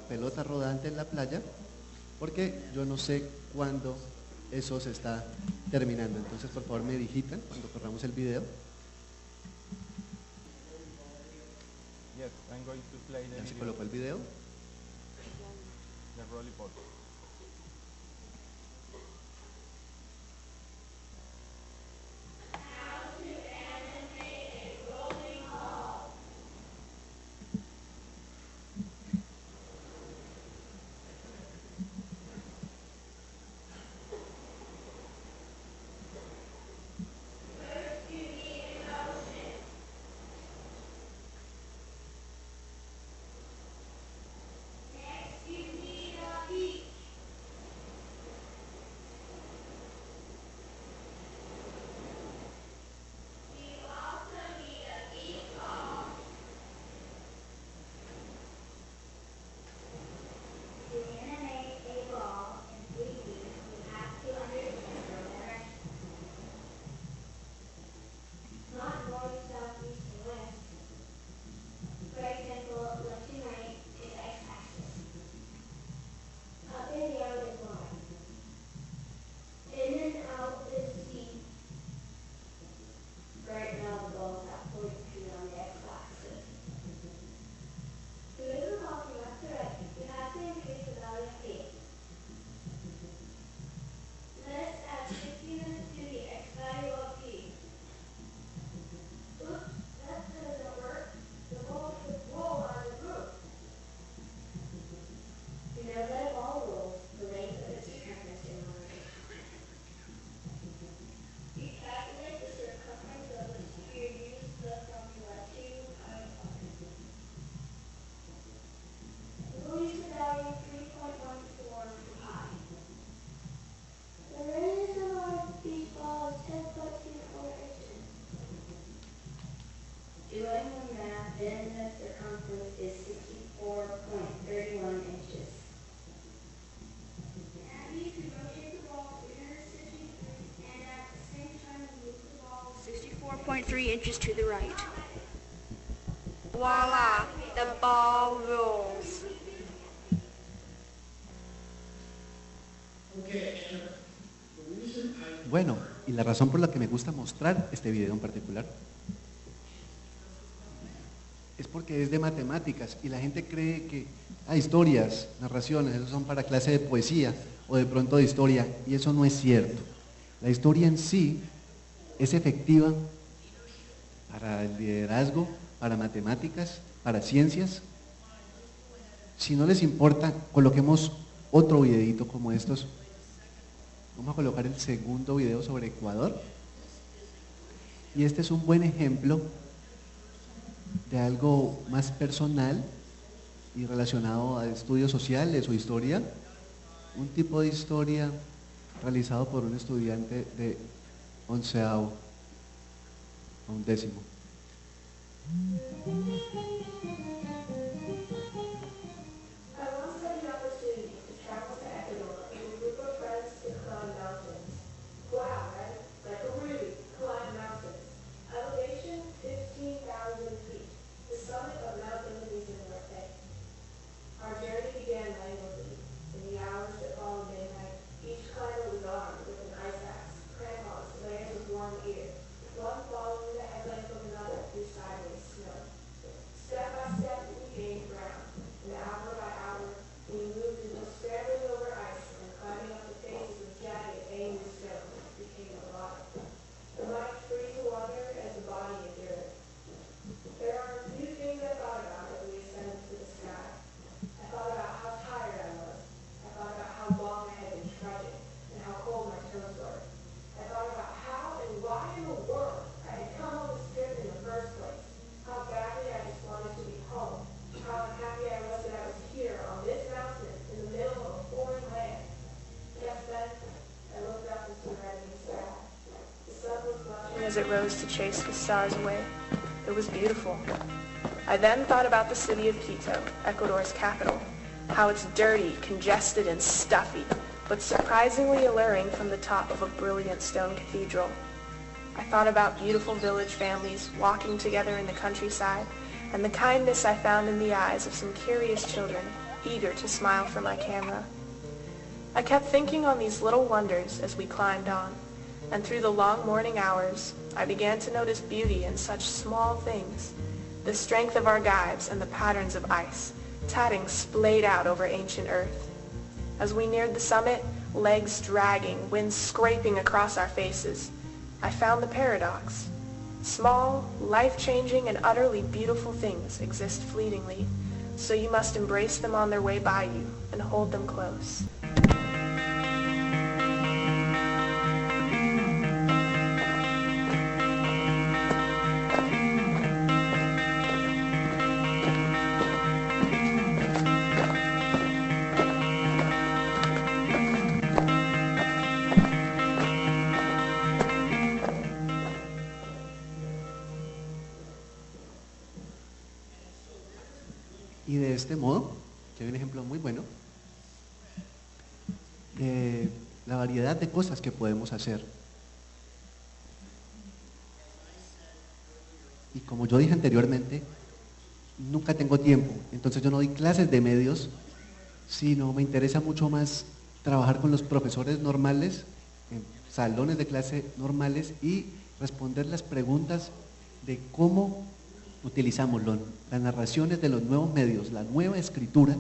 pelota rodante en la playa, porque yo no sé cuándo eso se está terminando. Entonces, por favor, me digitan cuando corramos el video. Yes, I'm going to play the Ya se video. colocó el video. The lollipop. Then the circumference is 64.31 inches. And you can rotate the ball 360 degrees and at the same time move the ball 64.3 inches to the right. Voila, the ball rolls. Bueno, y la razón por la que me gusta mostrar este video en particular es porque es de matemáticas y la gente cree que historias, narraciones, eso son para clase de poesía o de pronto de historia, y eso no es cierto. La historia en sí es efectiva para el liderazgo, para matemáticas, para ciencias. Si no les importa, coloquemos otro videito como estos. Vamos a colocar el segundo video sobre Ecuador. Y este es un buen ejemplo de algo más personal y relacionado a estudios sociales o historia. Un tipo de historia realizado por un estudiante de 11º a 11º. I once had the opportunity to travel to Ecuador with a group of friends to climb mountains. Wow, right? Like really climb mountains. Elevation 15,000 feet. The summit of Mount Indonesia Norte. Our journey began languidly. In the hours that followed midnight, each climber was armed with an ice axe, crampons, layers of warm gear. One following the headlights of another through sideways snow. Step by step, we gained ground, and hour by hour, we moved until scrambling over ice and climbing up the faces of jagged, angry stones became a lot. The mind free to wander as the body endured. There are a few things I thought about as we ascended to the sky. I thought about how tired I was. I thought about how long I had been trudging, and how cold my toes were. I thought about how and why in the world I had come on this trip in the first place. How badly I just wanted to be home. How unhappy I was that I was here on this mountain in the middle of a foreign land. Just then, I looked up into the reddening sky. The sun was blushing As it rose to chase the stars away, it was beautiful. I then thought about the city of Quito, Ecuador's capital, how it's dirty, congested, and stuffy, but surprisingly alluring from the top of a brilliant stone cathedral. I thought about beautiful village families walking together in the countryside, and the kindness I found in the eyes of some curious children eager to smile for my camera. I kept thinking on these little wonders as we climbed on, and through the long morning hours, I began to notice beauty in such small things, the strength of our guides and the patterns of ice, tatting splayed out over ancient earth. As we neared the summit, legs dragging, wind scraping across our faces, I found the paradox. Small, life-changing, and utterly beautiful things exist fleetingly, so you must embrace them on their way by you and hold them close. Y de este modo, que hay un ejemplo muy bueno, de la variedad de cosas que podemos hacer. Y como yo dije anteriormente, nunca tengo tiempo, entonces yo no doy clases de medios, sino me interesa mucho más trabajar con los profesores normales, en salones de clase normales y responder las preguntas de cómo utilizamos las narraciones de los nuevos medios, la nueva escritura,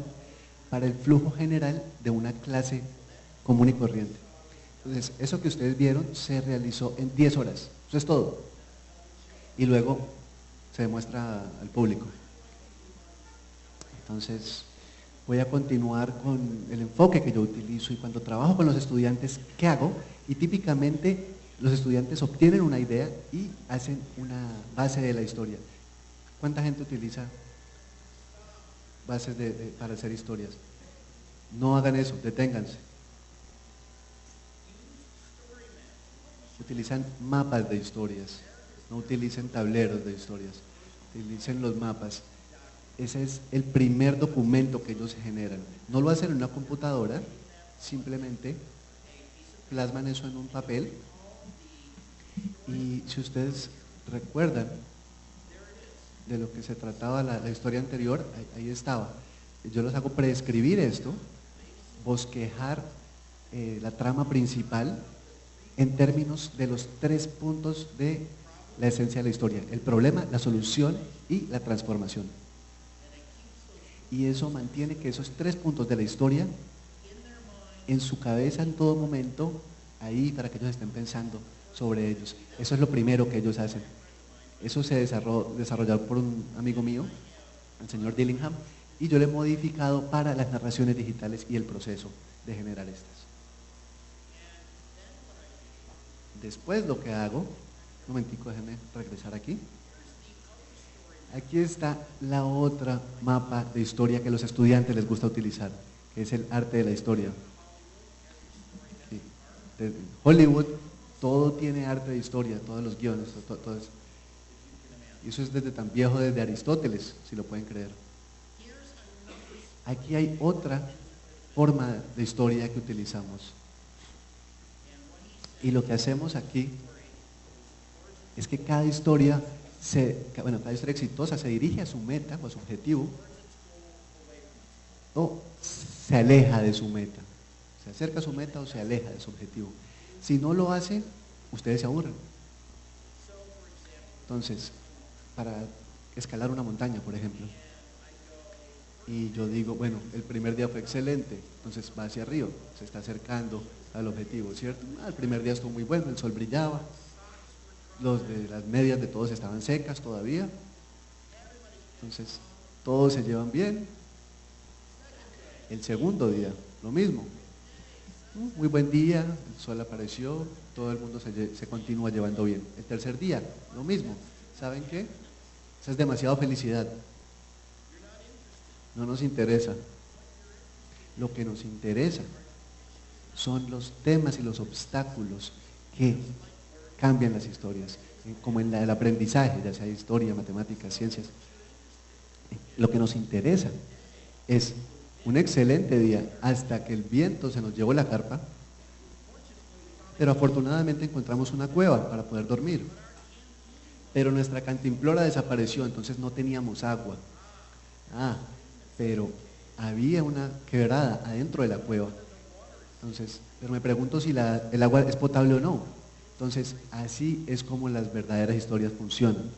para el flujo general de una clase común y corriente. Entonces, eso que ustedes vieron se realizó en 10 horas, eso es todo. Y luego se demuestra al público. Entonces, voy a continuar con el enfoque que yo utilizo y cuando trabajo con los estudiantes, ¿qué hago? Y típicamente los estudiantes obtienen una idea y hacen una base de la historia. ¿Cuánta gente utiliza bases para hacer historias? No hagan eso, deténganse. Utilizan mapas de historias, no utilicen tableros de historias, utilicen los mapas. Ese es el primer documento que ellos generan. No lo hacen en una computadora, simplemente plasman eso en un papel. Y si ustedes recuerdan de lo que se trataba la historia anterior, ahí estaba. Yo los hago preescribir esto, bosquejar la trama principal en términos de los 3 puntos de la esencia de la historia: el problema, la solución y la transformación. Y eso mantiene que esos 3 puntos de la historia en su cabeza en todo momento, ahí para que ellos estén pensando sobre ellos. Eso es lo primero que ellos hacen. Eso se desarrolló por un amigo mío, el señor Dillingham, y yo le he modificado para las narraciones digitales y el proceso de generar estas. Después lo que hago, un momentico, déjenme regresar aquí. Aquí está la otra mapa de historia que a los estudiantes les gusta utilizar, que es el arte de la historia. Sí. De Hollywood, todo tiene arte de historia, todos los guiones, todo eso. Y eso es desde tan viejo, desde Aristóteles, si lo pueden creer. Aquí hay otra forma de historia que utilizamos. Y lo que hacemos aquí es que cada historia exitosa se dirige a su meta o a su objetivo, o se aleja de su meta. Se acerca a su meta o se aleja de su objetivo. Si no lo hace, ustedes se aburren. Entonces, para escalar una montaña, por ejemplo, y yo digo, bueno, el primer día fue excelente, entonces va hacia arriba, se está acercando al objetivo, ¿cierto? El primer día estuvo muy bueno, el sol brillaba, las medias de todos estaban secas todavía, entonces todos se llevan bien. El segundo día, lo mismo, muy buen día, el sol apareció, todo el mundo se continúa llevando bien. El tercer día, lo mismo. ¿Saben qué? Esa es demasiada felicidad. No nos interesa. Lo que nos interesa son los temas y los obstáculos que cambian las historias, como en el aprendizaje, ya sea historia, matemáticas, ciencias. Lo que nos interesa es un excelente día hasta que el viento se nos llevó la carpa, pero afortunadamente encontramos una cueva para poder dormir. Pero nuestra cantimplora desapareció, entonces no teníamos agua. Pero había una quebrada adentro de la cueva. Entonces, pero me pregunto si el agua es potable o no. Entonces, así es como las verdaderas historias funcionan.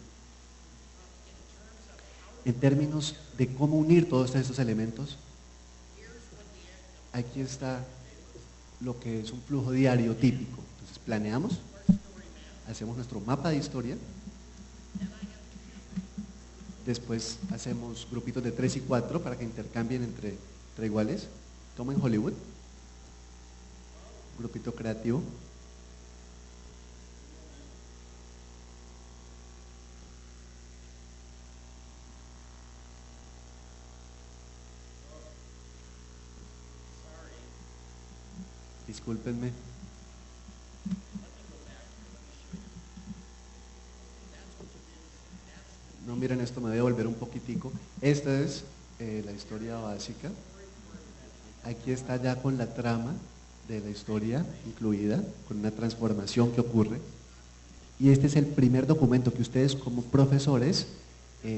En términos de cómo unir todos estos elementos, aquí está lo que es un flujo diario típico. Entonces, planeamos, hacemos nuestro mapa de historia, después hacemos grupitos de 3 y 4 para que intercambien entre iguales. Tomen Hollywood, grupito creativo. Discúlpenme. No, miren esto, me voy a volver un poquitico. Esta es la historia básica. Aquí está ya con la trama de la historia incluida, con una transformación que ocurre. Y este es el primer documento que ustedes como profesores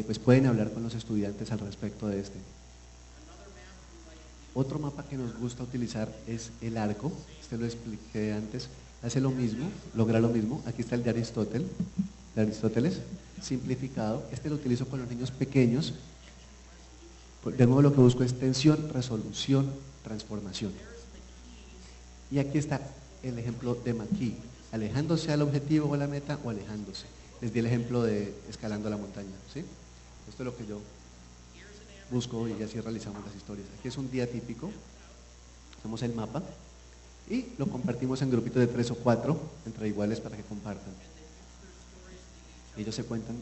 pues pueden hablar con los estudiantes al respecto de este. Otro mapa que nos gusta utilizar es el arco. Este lo expliqué antes. Hace lo mismo, logra lo mismo. Aquí está el de Aristóteles, simplificado. Este lo utilizo con los niños pequeños. De nuevo lo que busco es tensión, resolución, transformación. Y aquí está el ejemplo de McKee, alejándose al objetivo o a la meta o alejándose. Les di el ejemplo de escalando la montaña, ¿sí? Esto es lo que yo busco y así realizamos las historias. Aquí es un día típico, hacemos el mapa y lo compartimos en grupitos de 3 o 4 entre iguales para que compartan. Ellos se cuentan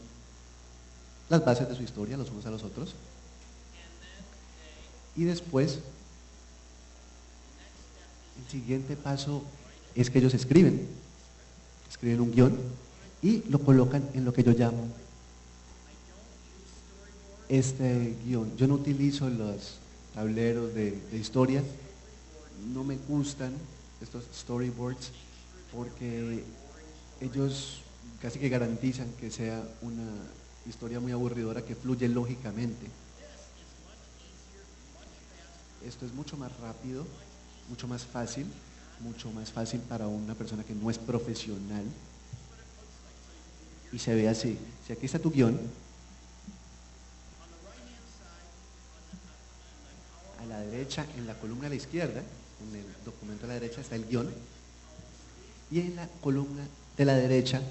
las bases de su historia los unos a los otros y después el siguiente paso es que ellos escriben un guión y lo colocan en lo que yo llamo este guión. Yo no utilizo los tableros de historia, no me gustan estos storyboards porque ellos casi que garantizan que sea una historia muy aburridora que fluye lógicamente. Esto es mucho más rápido, mucho más fácil para una persona que no es profesional y se ve así. Si aquí está tu guión, a la derecha, en la columna a la izquierda, en el documento a la derecha está el guión y en la columna de la derecha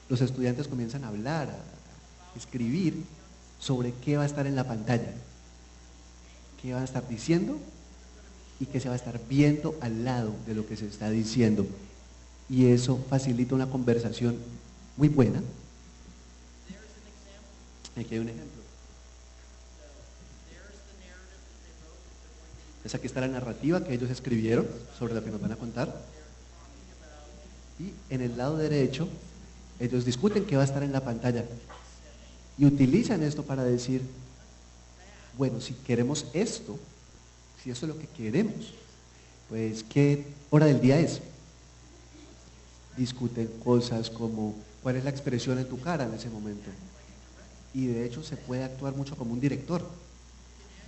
los estudiantes comienzan a hablar, a escribir sobre qué va a estar en la pantalla, qué van a estar diciendo y qué se va a estar viendo al lado de lo que se está diciendo. Y eso facilita una conversación muy buena. Aquí hay un ejemplo. Entonces aquí está la narrativa que ellos escribieron sobre lo que nos van a contar. Y en el lado derecho, ellos discuten qué va a estar en la pantalla. Y utilizan esto para decir, bueno, si queremos esto, si esto es lo que queremos, pues ¿qué hora del día es? Discuten cosas como cuál es la expresión en tu cara en ese momento. Y de hecho se puede actuar mucho como un director,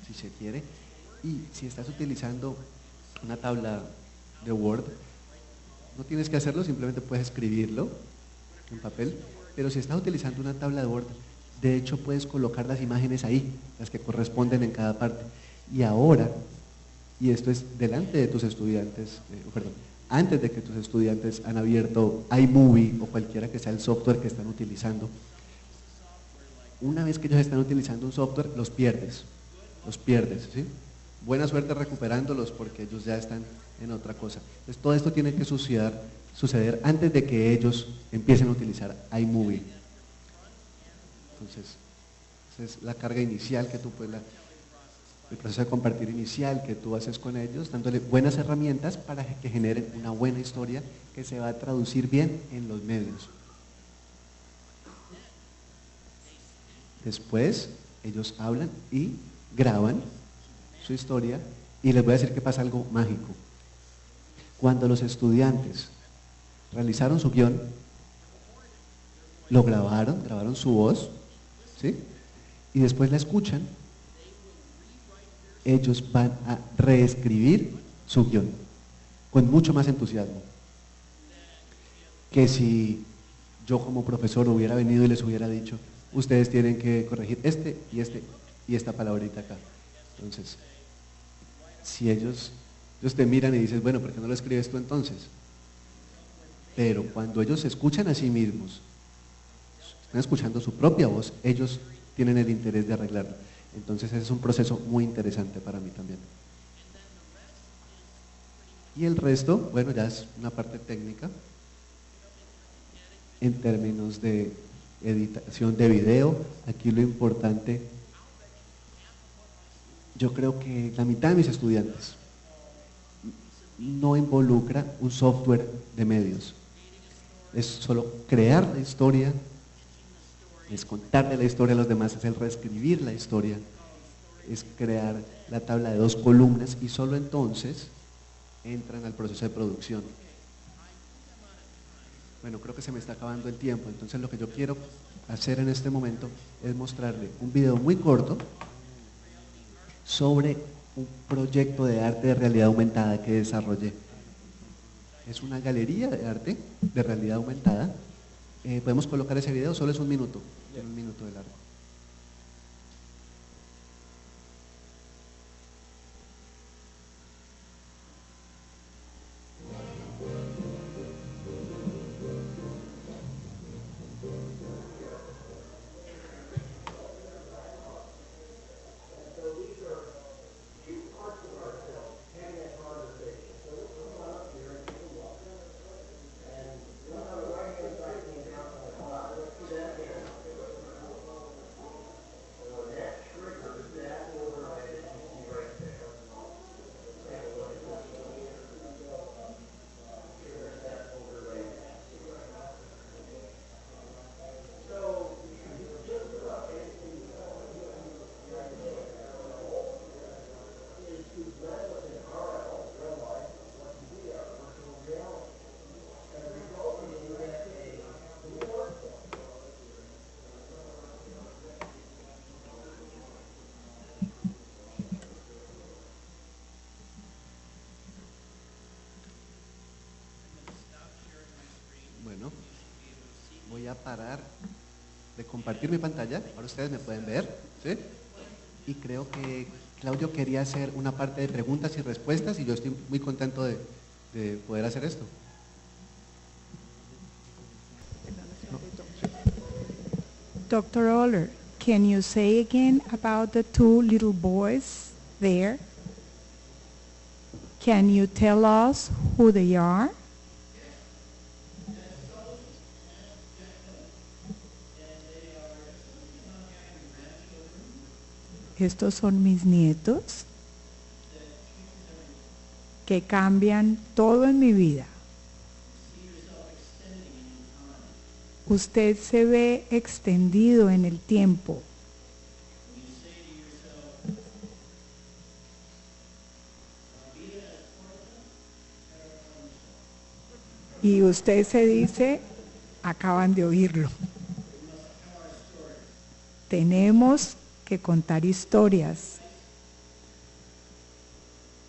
si se quiere. Y si estás utilizando una tabla de Word, no tienes que hacerlo, simplemente puedes escribirlo en papel. Pero si estás utilizando una tabla de Word, de hecho puedes colocar las imágenes ahí, las que corresponden en cada parte. Y ahora, y esto es delante de tus estudiantes, antes de que tus estudiantes han abierto iMovie o cualquiera que sea el software que están utilizando, una vez que ellos están utilizando un software, los pierdes, ¿sí? Buena suerte recuperándolos porque ellos ya están en otra cosa. Entonces todo esto tiene que suceder antes de que ellos empiecen a utilizar iMovie. Entonces, esa es la carga inicial que tú puedes, el proceso de compartir inicial que tú haces con ellos, dándole buenas herramientas para que generen una buena historia que se va a traducir bien en los medios. Después, ellos hablan y graban su historia y les voy a decir que pasa algo mágico. Cuando los estudiantes realizaron su guión, lo grabaron su voz, ¿sí? Y después la escuchan ellos van a reescribir su guión con mucho más entusiasmo que si yo como profesor hubiera venido y les hubiera dicho, ustedes tienen que corregir este y esta palabrita acá. Entonces, si ellos te miran y dices, bueno, ¿por qué no lo escribes tú entonces? Pero cuando ellos se escuchan a sí mismos, están escuchando su propia voz, ellos tienen el interés de arreglarlo. Entonces ese es un proceso muy interesante para mí también. Y el resto, bueno, ya es una parte técnica en términos de editación de video. Aquí lo importante, yo creo que la mitad de mis estudiantes no involucra un software de medios. Es solo crear la historia, es contarle la historia a los demás, es el reescribir la historia, es crear la tabla de 2 columnas y solo entonces entran al proceso de producción. Bueno, creo que se me está acabando el tiempo, entonces lo que yo quiero hacer en este momento es mostrarle un video muy corto sobre un proyecto de arte de realidad aumentada que desarrollé. Es una galería de arte de realidad aumentada. Podemos colocar ese video, solo es un minuto de largo. Bueno, voy a parar de compartir mi pantalla, ahora ustedes me pueden ver, ¿sí? Y creo que Claudio quería hacer una parte de preguntas y respuestas y yo estoy muy contento de poder hacer esto. Dr. Oller, can you say again about the 2 little boys there? Can you tell us who they are? Estos son mis nietos que cambian todo en mi vida. Usted se ve extendido en el tiempo. Y usted se dice, acaban de oírlo. Tenemos que contar historias.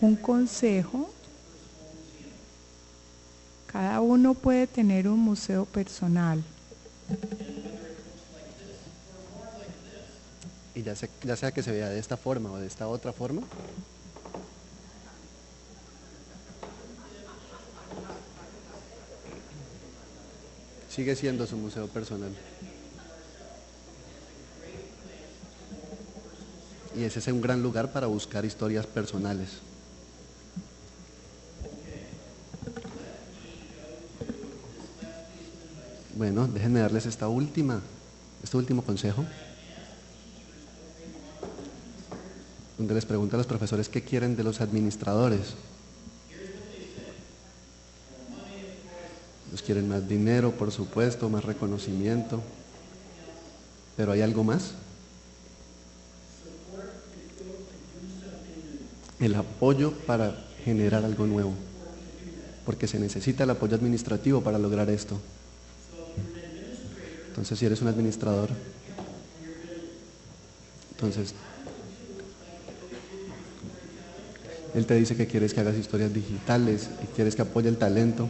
Un consejo: cada uno puede tener un museo personal. Y ya sea que se vea de esta forma o de esta otra forma, sigue siendo su museo personal. Y ese es un gran lugar para buscar historias personales. Bueno, déjenme darles este último consejo, donde les pregunto a los profesores qué quieren de los administradores. Ellos quieren más dinero, por supuesto, más reconocimiento, pero ¿hay algo más? El apoyo para generar algo nuevo, porque se necesita el apoyo administrativo para lograr esto. Entonces, si eres un administrador, entonces Él te dice que quieres que hagas historias digitales y quieres que apoye el talento,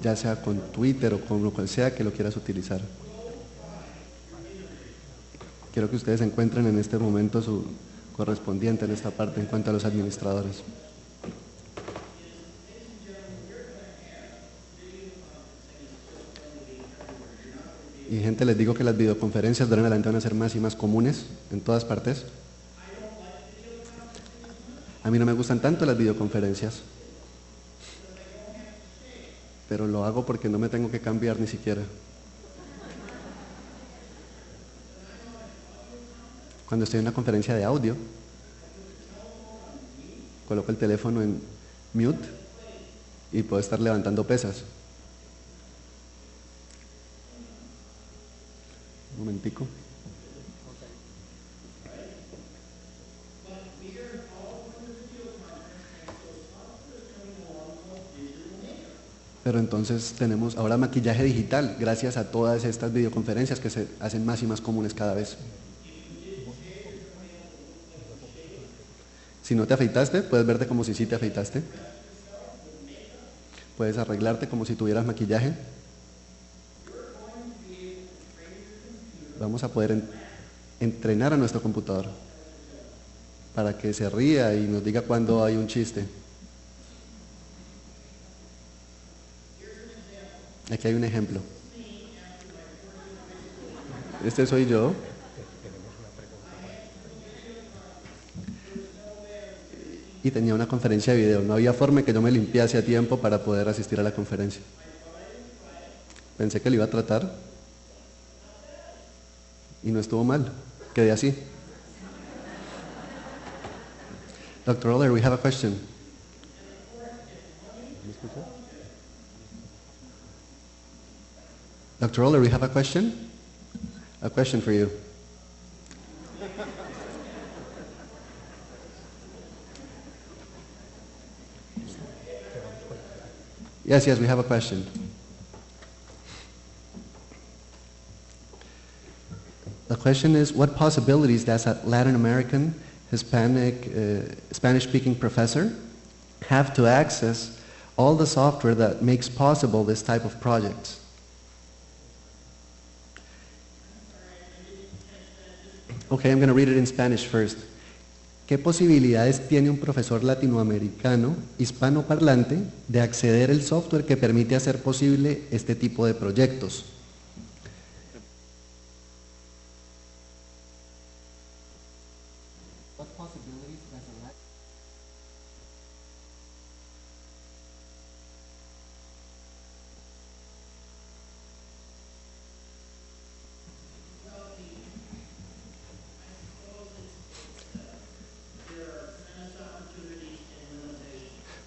ya sea con Twitter o con lo cual sea que lo quieras utilizar. Quiero que ustedes encuentren en este momento su correspondiente en esta parte en cuanto a los administradores. Y gente, les digo que las videoconferencias de ahora en adelante van a ser más y más comunes en todas partes. A mí no me gustan tanto las videoconferencias, pero lo hago porque no me tengo que cambiar ni siquiera. Cuando estoy en una conferencia de audio, coloco el teléfono en mute y puedo estar levantando pesas. Un momentico. Pero entonces tenemos ahora maquillaje digital, gracias a todas estas videoconferencias que se hacen más y más comunes cada vez. Si no te afeitaste, puedes verte como si sí te afeitaste. Puedes arreglarte como si tuvieras maquillaje. Vamos a poder entrenar a nuestro computador para que se ría y nos diga cuando hay un chiste. Aquí hay un ejemplo. Este soy yo. Y tenía una conferencia de video. No había forma que yo me limpiase a tiempo para poder asistir a la conferencia. Pensé que lo iba a tratar y no estuvo mal. Quedé así. Dr. Oller, we have a question. ¿Me escucha? Dr. Oller, we have a question. A question for you. Yes, we have a question. The question is, what possibilities does a Latin American, Hispanic, Spanish-speaking professor have to access all the software that makes possible this type of projects? Okay, I'm going to read it in Spanish first. ¿Qué posibilidades tiene un profesor latinoamericano, hispanoparlante, de acceder al software que permite hacer posible este tipo de proyectos?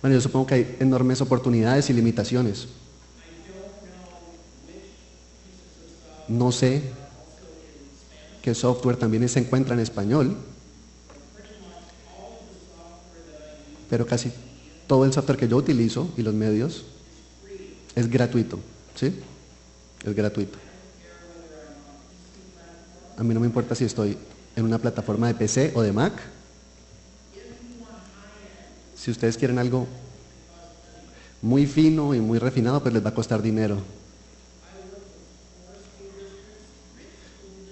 Bueno, yo supongo que hay enormes oportunidades y limitaciones. No sé qué software también se encuentra en español, pero casi todo el software que yo utilizo y los medios es gratuito, ¿sí? Es gratuito. A mí no me importa si estoy en una plataforma de PC o de Mac. Si ustedes quieren algo muy fino y muy refinado, pues les va a costar dinero.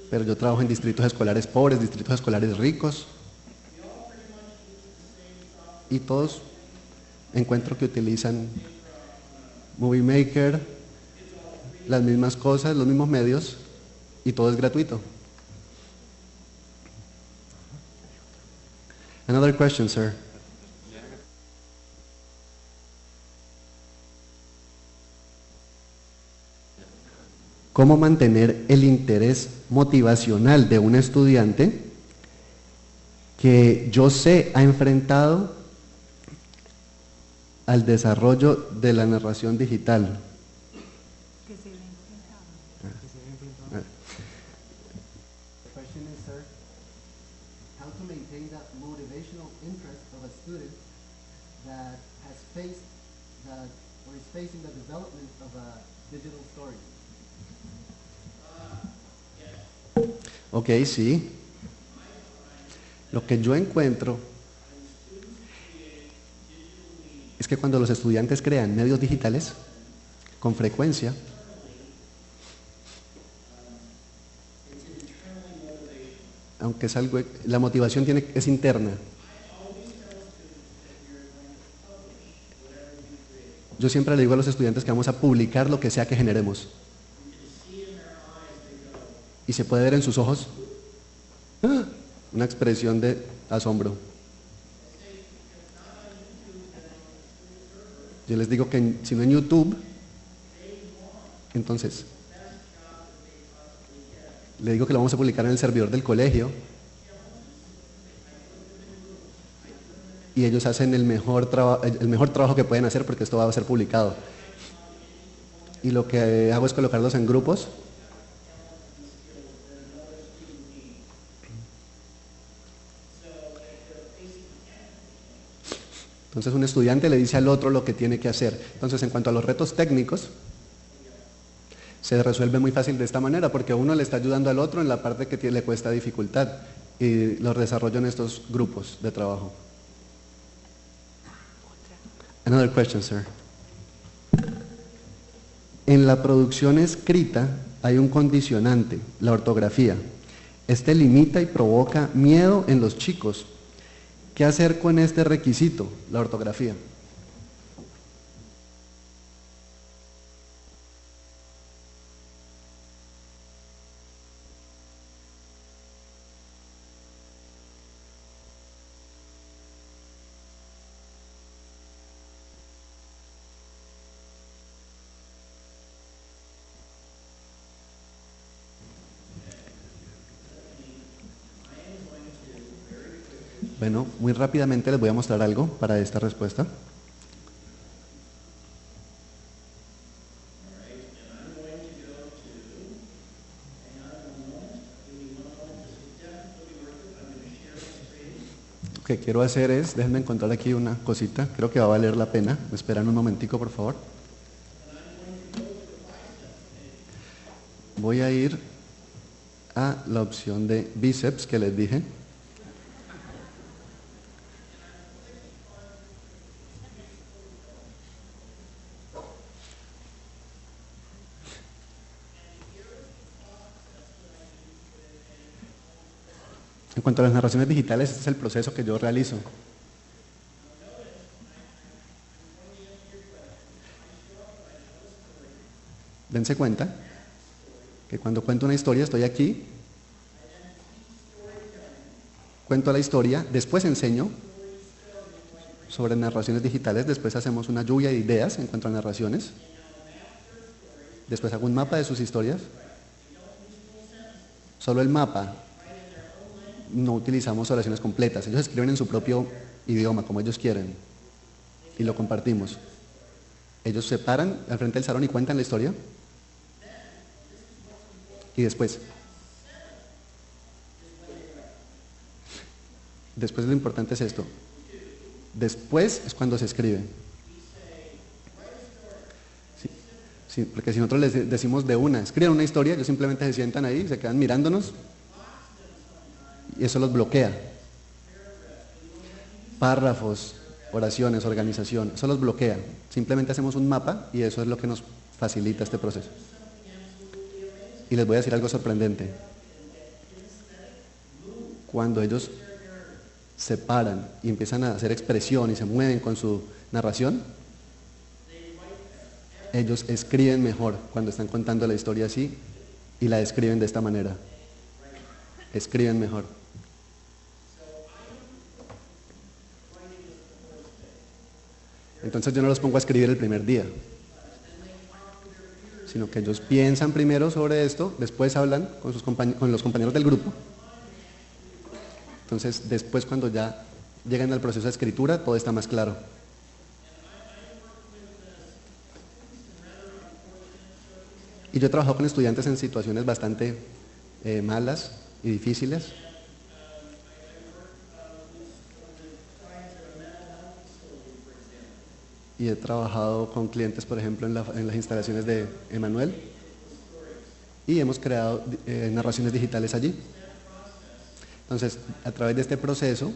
Pero yo trabajo en distritos escolares pobres, distritos escolares ricos. Y todos encuentro que utilizan Movie Maker, las mismas cosas, los mismos medios, y todo es gratuito. Another question, sir. ¿Cómo mantener el interés motivacional de un estudiante que yo sé ha enfrentado al desarrollo de la narración digital? The question is, sir, how to maintain that motivational interest of a student that has faced that or is facing the development of a digital story. Ok, sí. Lo que yo encuentro es que cuando los estudiantes crean medios digitales, con frecuencia, aunque es algo, la motivación es interna. Yo siempre le digo a los estudiantes que vamos a publicar lo que sea que generemos. Y se puede ver en sus ojos una expresión de asombro. Yo les digo que si no en YouTube, entonces le digo que lo vamos a publicar en el servidor del colegio y ellos hacen el mejor trabajo que pueden hacer porque esto va a ser publicado. Y lo que hago es colocarlos en grupos. Entonces un estudiante le dice al otro lo que tiene que hacer. Entonces en cuanto a los retos técnicos, se resuelve muy fácil de esta manera porque uno le está ayudando al otro en la parte que le cuesta dificultad y los desarrollo en estos grupos de trabajo. Another question, sir. En la producción escrita hay un condicionante, la ortografía. Este limita y provoca miedo en los chicos. ¿Qué hacer con este requisito, la ortografía? Bueno, muy rápidamente les voy a mostrar algo para esta respuesta. Lo que quiero hacer es, déjenme encontrar aquí una cosita, creo que va a valer la pena. Me esperan un momentico, por favor. Voy a ir a la opción de bíceps que les dije. En cuanto a las narraciones digitales, este es el proceso que yo realizo. Dense cuenta que cuando cuento una historia estoy aquí, cuento la historia, después enseño sobre narraciones digitales, después hacemos una lluvia de ideas en cuanto a narraciones, después hago un mapa de sus historias, solo el mapa. No utilizamos oraciones completas, ellos escriben en su propio idioma, como ellos quieren, y lo compartimos. Ellos se paran al frente del salón y cuentan la historia, y después lo importante es esto, después es cuando se escribe. Sí, porque si nosotros les decimos de una, escriban una historia, ellos simplemente se sientan ahí, se quedan mirándonos, y eso los bloquea. Párrafos, oraciones, organización, eso los bloquea. Simplemente hacemos un mapa y eso es lo que nos facilita este proceso. Y les voy a decir algo sorprendente. Cuando ellos se paran y empiezan a hacer expresión y se mueven con su narración, ellos escriben mejor cuando están contando la historia así y la describen de esta manera. Escriben mejor. Entonces yo no los pongo a escribir el primer día, sino que ellos piensan primero sobre esto, después hablan con los compañeros del grupo. Entonces después, cuando ya llegan al proceso de escritura, todo está más claro. Y yo he trabajado con estudiantes en situaciones bastante malas y difíciles. Y he trabajado con clientes, por ejemplo, en las instalaciones de Emanuel, y hemos creado narraciones digitales allí. Entonces, a través de este proceso,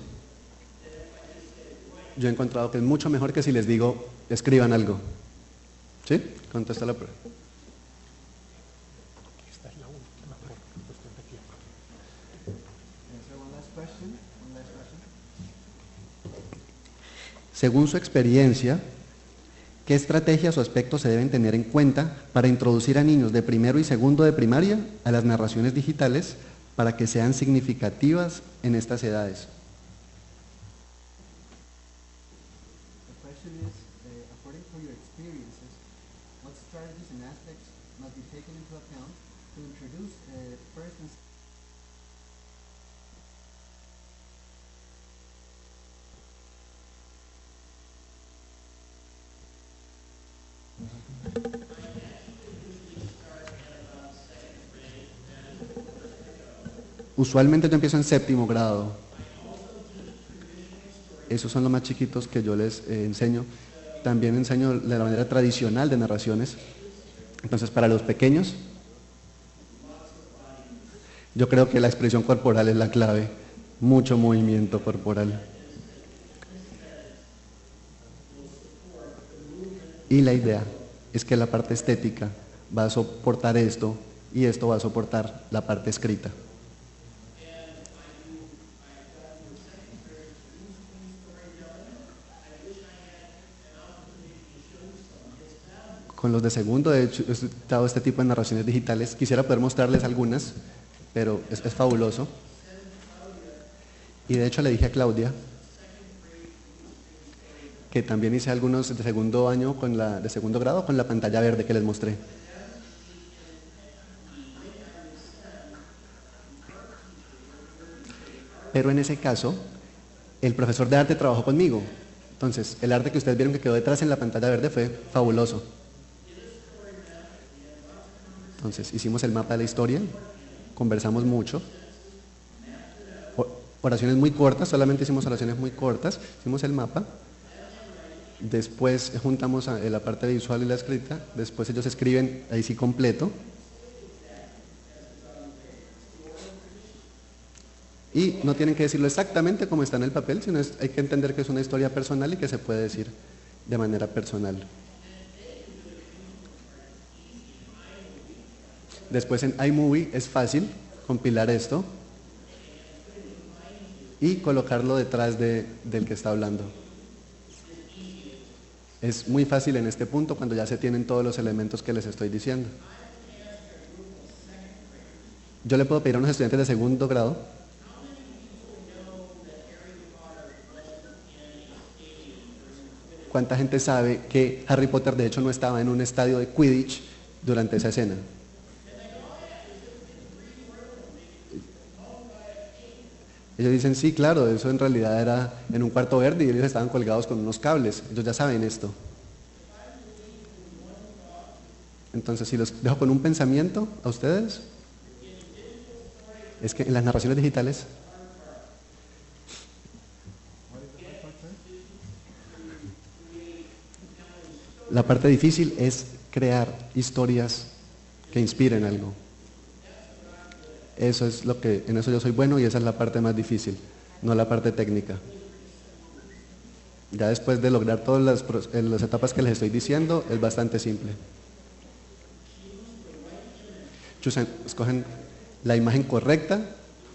yo he encontrado que es mucho mejor que si les digo, escriban algo. ¿Sí? Contesta la prueba. Esta es la última cuestión de tiempo. Según su experiencia, ¿qué estrategias o aspectos se deben tener en cuenta para introducir a niños de primero y segundo de primaria a las narraciones digitales para que sean significativas en estas edades? Usualmente yo empiezo en séptimo grado. Esos son los más chiquitos que yo les enseño. También enseño de la manera tradicional de narraciones. Entonces, para los pequeños, yo creo que la expresión corporal es la clave. Mucho movimiento corporal. Y la idea es que la parte estética va a soportar esto y esto va a soportar la parte escrita. Con los de segundo, de hecho, he dado este tipo de narraciones digitales. Quisiera poder mostrarles algunas, pero es fabuloso. Y de hecho le dije a Claudia que también hice algunos de segundo año, de segundo grado, con la pantalla verde que les mostré. Pero en ese caso, el profesor de arte trabajó conmigo. Entonces, el arte que ustedes vieron que quedó detrás en la pantalla verde fue fabuloso. Entonces, hicimos el mapa de la historia, conversamos mucho. Oraciones muy cortas, solamente hicimos oraciones muy cortas, hicimos el mapa. Después juntamos la parte visual y la escrita. Después ellos escriben ahí sí completo. Y no tienen que decirlo exactamente como está en el papel, sino hay que entender que es una historia personal y que se puede decir de manera personal. Después en iMovie es fácil compilar esto y colocarlo detrás del que está hablando. Es muy fácil en este punto cuando ya se tienen todos los elementos que les estoy diciendo. Yo le puedo pedir a unos estudiantes de segundo grado ¿cuánta gente sabe que Harry Potter de hecho no estaba en un estadio de Quidditch durante esa escena? Ellos dicen, sí, claro, eso en realidad era en un cuarto verde y ellos estaban colgados con unos cables. Ellos ya saben esto. Entonces, si los dejo con un pensamiento a ustedes, es que en las narraciones digitales la parte difícil es crear historias que inspiren algo. Eso es en eso yo soy bueno y esa es la parte más difícil, no la parte técnica. Ya después de lograr todas las etapas que les estoy diciendo, es bastante simple. Escogen la imagen correcta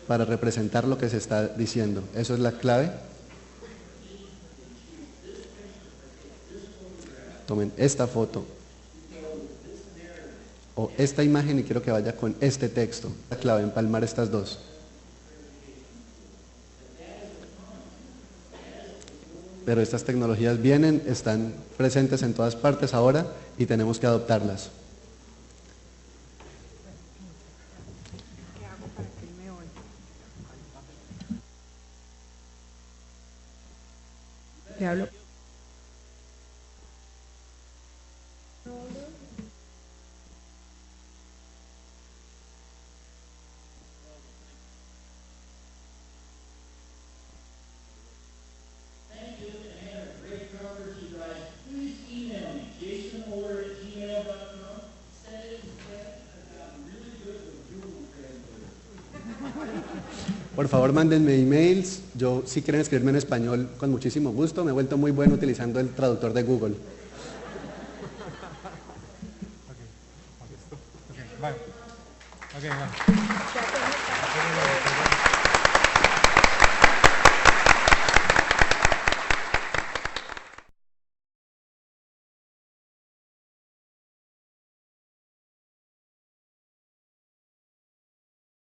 para representar lo que se está diciendo. Eso es la clave. Tomen esta foto o esta imagen y quiero que vaya con este texto. La clave, empalmar estas dos. Pero estas tecnologías vienen, están presentes en todas partes ahora y tenemos que adoptarlas. ¿Qué hago para que él me oiga? Le hablo. Por favor, mándenme emails. Yo, si quieren escribirme en español, con muchísimo gusto. Me he vuelto muy bueno utilizando el traductor de Google. Okay, bye. Okay, bye.